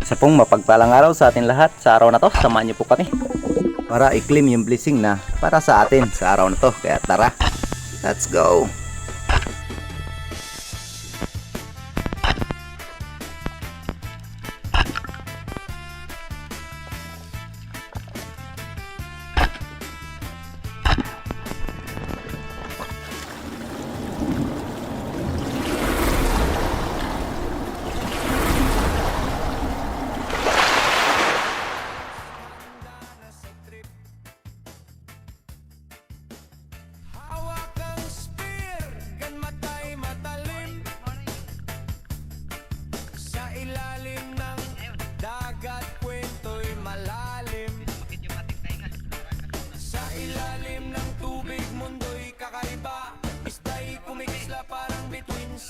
Sa pong mapagpalang araw sa atin lahat, sa araw na to, samahan niyo po kami para i-claim yung blessing na para sa atin sa araw na to. Kaya tara, let's go!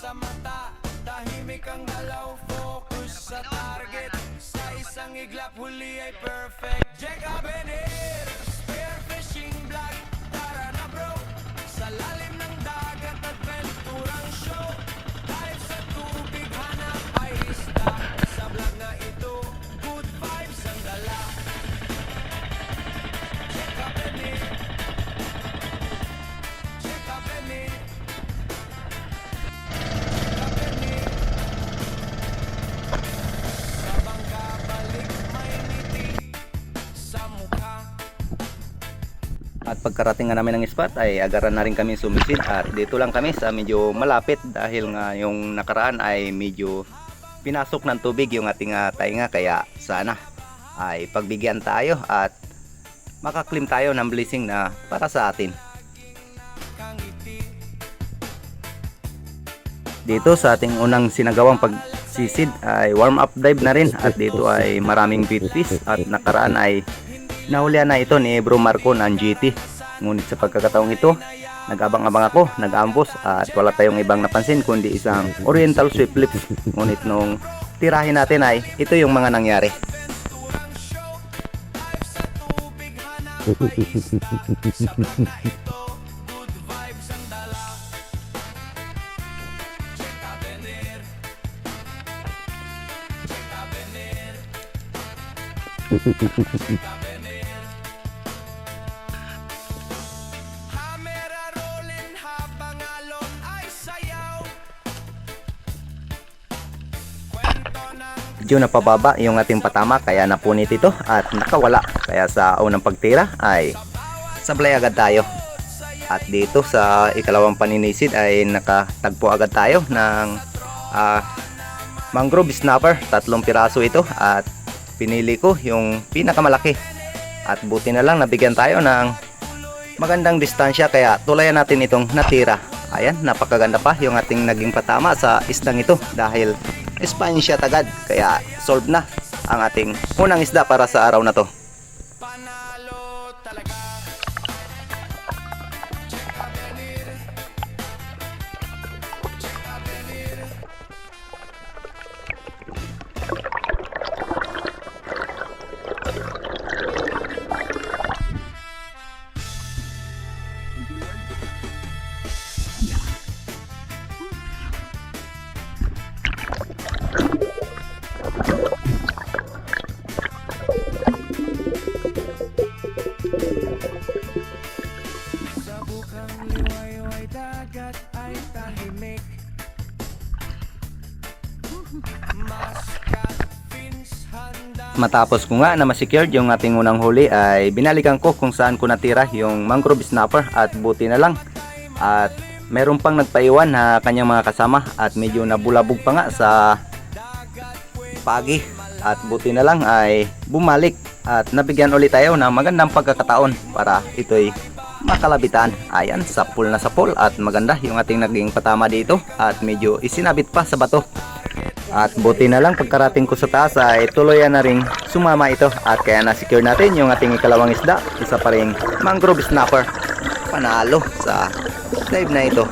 Sa mata, tahimik ang galaw, focus sa target. Sa isang iglap, huli ay perfect. Jack Avenir, spearfishing vlog. Tara na bro, sa lalim ng dagat, adventurang show. Dive sa tubig, hanap ay isda. Sa vlog na ito, good vibes ang dala. Jack Avenir, Jack Avenir. At pagkarating nga namin ng spot ay agaran na rin kami sumisid at dito lang kami sa medyo malapit dahil nga yung nakaraan ay medyo pinasok ng tubig yung ating tainga, kaya sana ay pagbigyan tayo at makaklim tayo ng blessing na para sa atin. Dito sa ating unang sinagawang pagsisid ay warm up dive na rin at dito ay maraming bait fish at nakaraan ay nahulihan na ito ni Bro Marco ng GT. Ngunit sa pagkakataong ito, nag-abang-abang ako, nag-ambos at wala tayong ibang napansin kundi isang oriental sweep lips. Ngunit nung tirahin natin ay ito yung mga nangyari. Medyo napababa yung ating patama kaya napunit ito at nakawala. Kaya sa unang pagtira ay sablay agad tayo. At dito sa ikalawang paninisid ay nakatagpo agad tayo ng mangrove snapper. 3 piraso ito at pinili ko yung pinakamalaki. At buti na lang nabigyan tayo ng magandang distansya kaya tulayan natin itong natira. Ayan, napakaganda pa yung ating naging patama sa isdang ito dahil Spine shot agad, kaya solve na ang ating unang isda para sa araw na to. Panalo talaga. Dagat ay tahimik. Matapos ko nga na ma-secured yung ating unang huli ay binalikan ko kung saan ko natira yung mangrove snapper at buti na lang at meron pang nagpaiwan na kanyang mga kasama at medyo nabulabog pa nga sa pagi at buti na lang ay bumalik at nabigyan ulit tayo ng magandang pagkakataon para ito'y makalabitan. Ayan, sapul na sapul at maganda yung ating naging patama dito at medyo isinabit pa sa bato. At buti na lang pagkarating ko sa taas ay tuluyan na ring sumama ito at kaya na-secure natin yung ating ikalawang isda, isa pa ring mangrove snapper. Panalo sa dive na ito.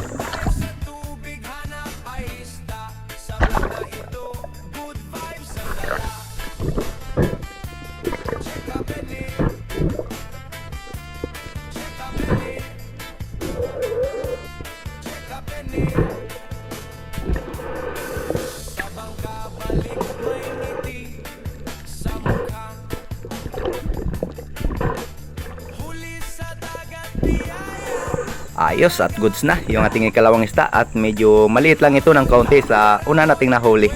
Ayos at goods na yung ating ikalawang isda at medyo maliit lang ito ng kaunti sa una nating nahuli.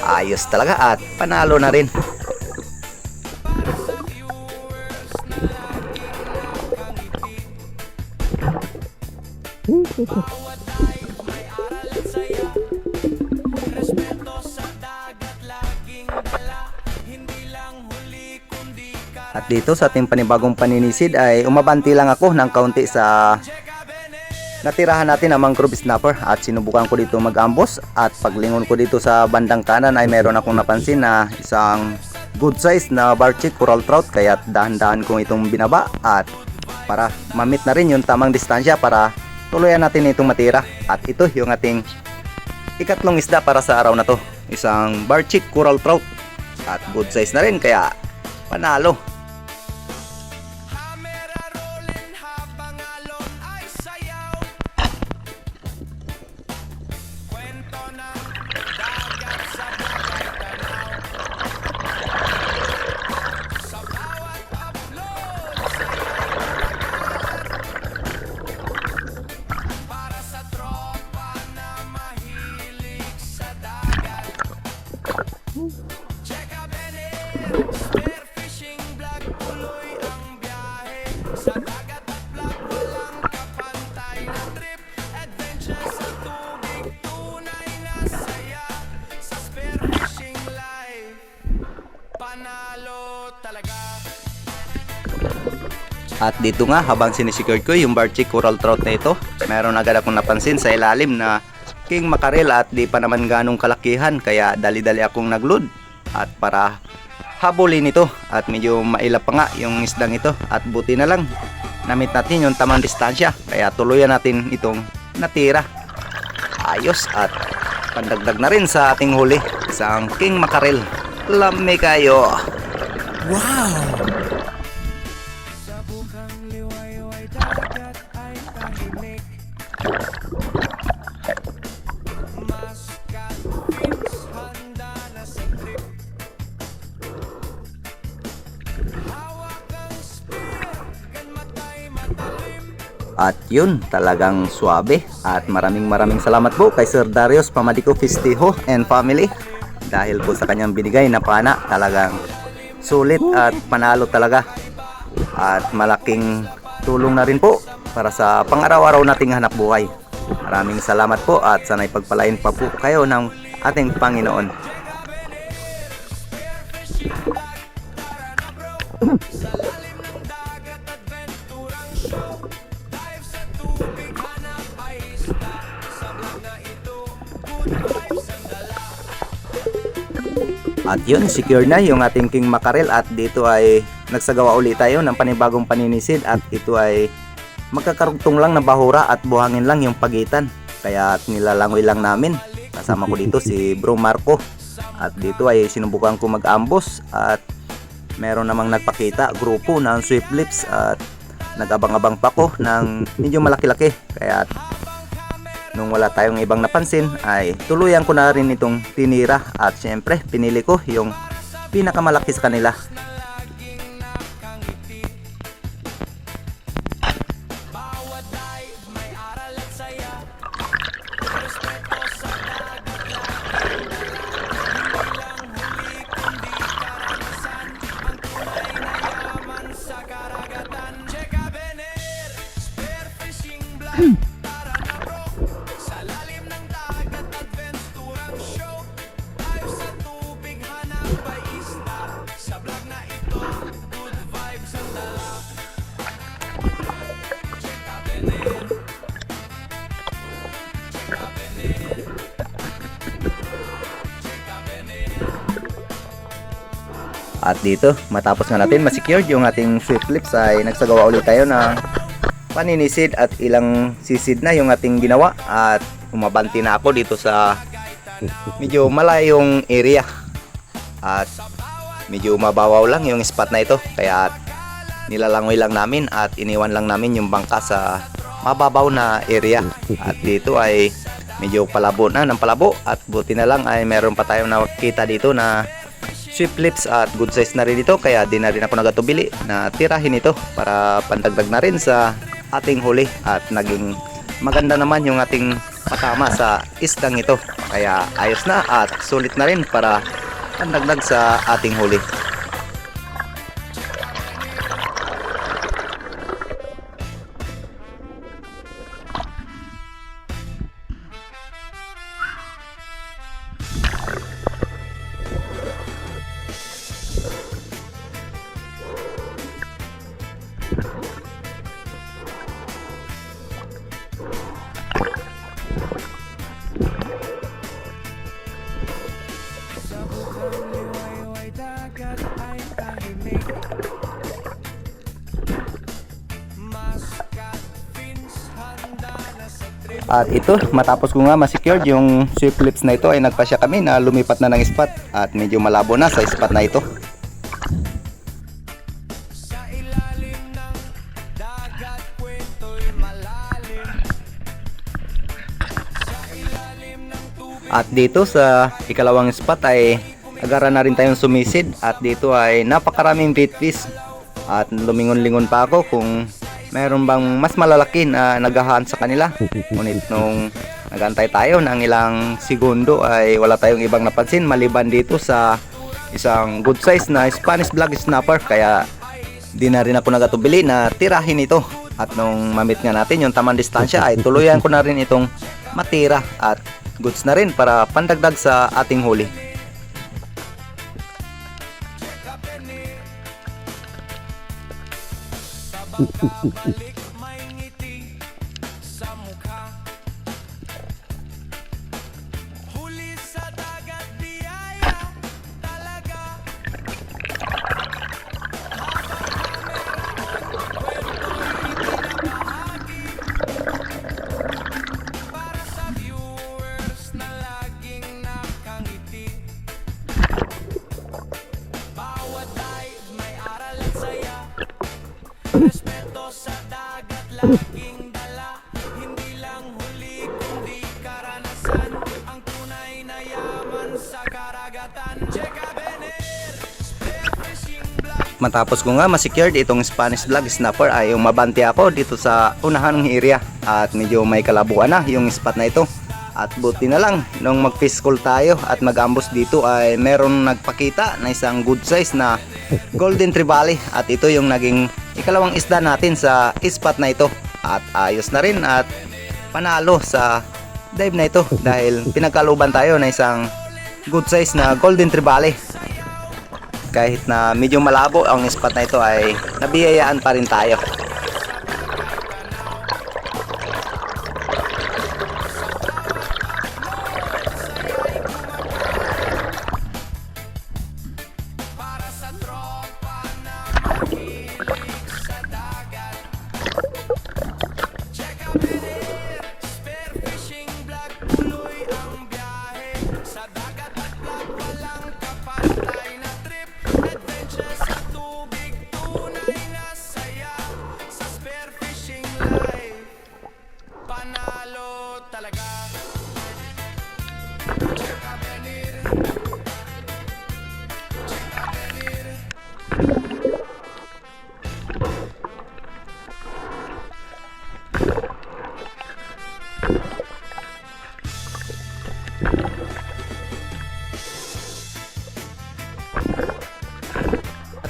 Ayos talaga at panalo na rin. Respeto sa dagat laging dala, hindi lang huli kundi At dito sa ating panibagong paninisid ay umabanti lang ako ng kaunti sa natirahan natin ng mangrove snapper at sinubukan ko dito mag-ambos at paglingon ko dito sa bandang kanan ay meron akong napansin na isang good size na barchick coral trout kaya dahan-dahan kong itong binaba at para mamit na rin yung tamang distansya para tuluyan natin itong matira. At ito yung ating ikatlong isda para sa araw na to, isang barchick coral trout at good size na rin kaya panalo. hamera rolling habang alon ay sayaw. Kwento ng dagat sa bukay tanaw. Sa bawat upload para sa tropa na mahilig sa dagat. Check out Benny, spear fishing vlog, tuloy ang biyahe sa dagat at vlog, walang kapantay na trip, adventure sa tubig, tunay na saya sa spear fishing life. Panalo talaga. At dito nga habang sinisecure ko yung barchick coral trout na ito, meron agad akong napansin sa ilalim na king mackerel at di pa naman ganong kalakihan kaya dali-dali akong nagload at para habulin ito at medyo mailap pa nga yung isdang ito at buti na lang namit natin yung tamang distansya kaya tuluyan natin itong natira. Ayos at pandagdag na rin sa ating huli, isang king mackerel. Lami kayo. Sa bukang liwayway dagat ay tahimik. Mas catfish handa na sa trip. Hawak ang spear, gan matay matalim. At yun, talagang swabe. At maraming salamat po kay Sir Darius Pamadico Fistijo and family. Dahil po sa kanyang binigay na pana, talagang sulit at panalo talaga. At malaking tulong na rin po para sa pang-araw-araw nating hanap buhay. Maraming salamat po at sana'y pagpalain pa po kayo ng ating Panginoon. Sa lalim ng dagat, adventurang show. Dive sa tubig, hanap ay isda. Sa vlog na ito, good vibes ang dala. At yun, secure na yung ating king mackerel at dito ay nagsagawa ulit tayo ng panibagong paninisid at ito ay magkakarugtong lang na bahura at buhangin lang yung pagitan. Kaya nilalangoy lang namin. Kasama ko dito si Bro Marco. At dito ay sinubukan ko mag-ambos at meron namang nagpakita grupo ng swift lips at nag-abang-abang pa ko ng medyo malaki-laki. Kaya nung wala tayong ibang napansin ay tuluyan ko na rin itong tinira at syempre pinili ko yung pinakamalaki sa kanila. Bawat dive, may aral at saya. Respeto sa dagat, laging dala. Hindi lang huli, kundi karanasan. Ang tunay na yaman sa karagatan. Check out Benner, spear fishing vlog. Tara na bro, sa lalim ng dagat, adventurang show. Dive sa tubig, hanap ay isda. Sa vlog na ito, good vibes ang dala. At dito, matapos nga natin ma-secured yung ating swift lips ay nagsagawa ulit tayo ng paninisid at ilang sisid na yung ating ginawa at umabanti na ako dito sa medyo malayong area at medyo mababaw lang yung spot na ito kaya nilalangoy lang namin at iniwan lang namin yung bangka sa mababaw na area at dito ay medyo palabo na ng palabo at buti na lang ay meron pa tayong nakita dito na swift lips at good size na rin ito kaya di na rin ako nagatubili na tirahin ito para pandagdag na rin sa ating huli at naging maganda naman yung ating patama sa isdang ito. Kaya ayos na at sulit na rin para pandagdag sa ating huli. Sa bukang liwayway dagat ay tahimik. Maskat fins handa na sa trip. At ito, matapos ko nga ma-secured yung swift lips na ito ay nagpasya kami na lumipat na ng spot at medyo malabo na sa spot na ito. Sa ilalim ng dagat kwento'y malalim. Sa ilalim ng tubig At dito sa ikalawang spot ay agara na rin tayong sumisid at dito ay napakaraming bait fish. At lumingon-lingon pa ako kung meron bang mas malalaki na naghahaan sa kanila. Ngunit nung nagantay tayo ng ilang segundo ay wala tayong ibang napansin maliban dito sa isang good size na Spanish black snapper. Kaya di na rin ako nagatubili na tirahin ito. At nung mamit nga natin yung tamang distansya ay tuluyan ko na rin itong matira at goods na rin para pandagdag sa ating huli. pagkabalik may ngiti sa mukha. Huli sa dagat biyaya talaga. Para sa viewers na laging nakangiti. Bawat dive may aral at saya. Respeto sa dagat laging dala. Hindi lang huli kundi karanasan. Ang tunay na yaman sa karagatan. Checa Bener, spearfishing vlog. Matapos ko nga ma-secured itong Spanish black snapper ay umabante ako dito sa unahang area at medyo may kalabuan na yung spot na ito. At buti na lang nung mag-fish call tayo at mag-ambos dito ay meron nagpakita na isang good size na golden trevally at ito yung naging ikalawang isda natin sa spot na ito. At ayos na rin at panalo sa dive na ito dahil pinagkaluban tayo na isang good size na golden trevally. Kahit na medyo malabo ang spot na ito ay nabiyayaan pa rin tayo. Para sa tropa na mahilig sa dagat. Checa Bener, spearfishing vlog. Tuloy ang biyahe sa dagat at vlog. Walang kapantay na trip. Adventure sa tubig, tunay na saya. Sa spearfishing life, panalo talaga. Checa Bener, Checa Bener.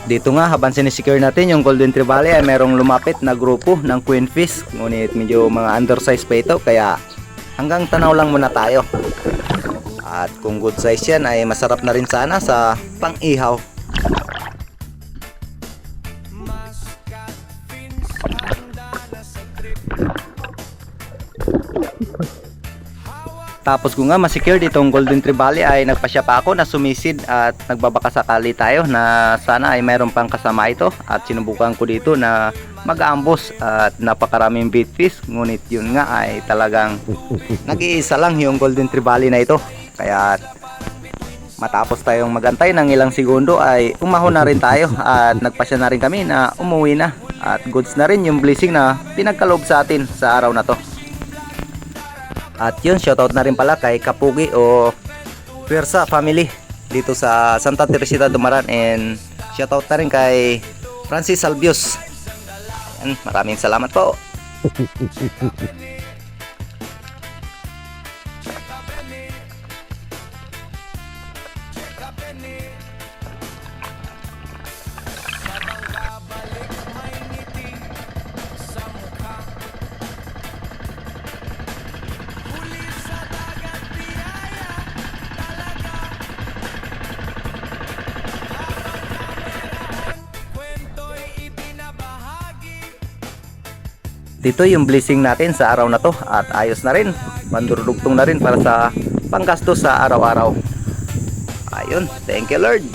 Dito nga habang sinisecure natin yung golden trevally ay merong lumapit na grupo ng queen fish. Ngunit medyo mga undersize pa ito kaya hanggang tanaw lang muna tayo. At kung good size yan ay masarap na rin sana sa pang-ihaw. Maskat fins handa na sa trip. Tapos ko nga ma-secure itong golden trevally ay nagpasya pa ako na sumisid at nagbabaka sakali tayo na sana ay mayroon pang kasama ito. At sinubukan ko dito na mag-ambos at napakaraming bait fish. Ngunit yun nga ay talagang nag-iisa lang yung golden trevally na ito. Kaya matapos tayong magantay ng ilang segundo ay umahon na rin tayo at nagpasya na rin kami na umuwi na. At goods na rin yung blessing na pinagkaloob sa atin sa araw na to. At yun, shoutout na rin pala kay Kapugi o Fiersa family dito sa Santa Teresita Dumaran, and shoutout na rin kay Francis Albios. Yan, maraming salamat po. Dito yung blessing natin sa araw na to at ayos na rin, mandurudugtong na rin para sa panggastos sa araw-araw. Ayun, thank you Lord.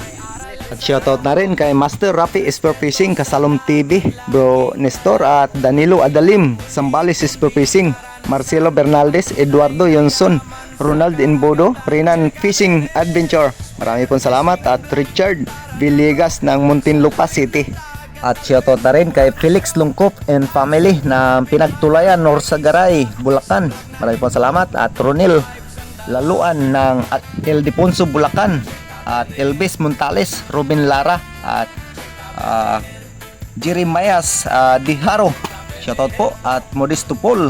At shoutout na rin kay Master Rafi Spear Fishing, Kasalom TV, Bro Nestor at Danilo Adalim, Sambales Spear Fishing, Marcelo Bernaldez, Eduardo Yonson, Ronald Inbodo, Renan Fishing Adventure. Marami pong salamat at Richard Villegas ng Muntinlupa City. At shoutout na rin kay Felix Lungkop and family na Pinagtulayan, Norsagaray, Bulacan. Marami pong salamat. At Ronil Laluan ng Ildefonso, Bulacan. At Elvis Montales, Ruben Lara. At Jeremias Diharo. Shoutout po. At Modesto Paul.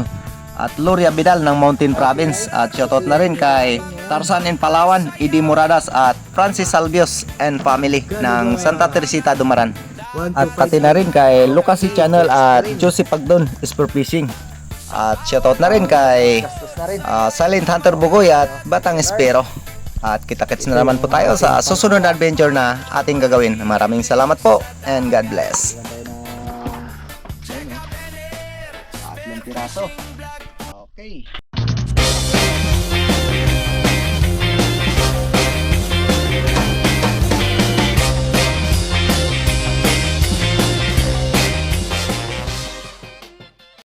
At Gloria Vidal ng Mountain Province. At shoutout na rin kay Tarzan in Palawan, Idi Moradas at Francis Salvios and family ng Santa Teresita, Dumaran. At pati na rin kay Lucas Channel at Joseph Pagdon Spear Fishing. At shoutout na rin kay Silent Hunter Bugoy at Batang Espero. At kita-kits na naman po tayo sa susunod na adventure na ating gagawin. Maraming salamat po and God bless. Tatlong piraso. Okay.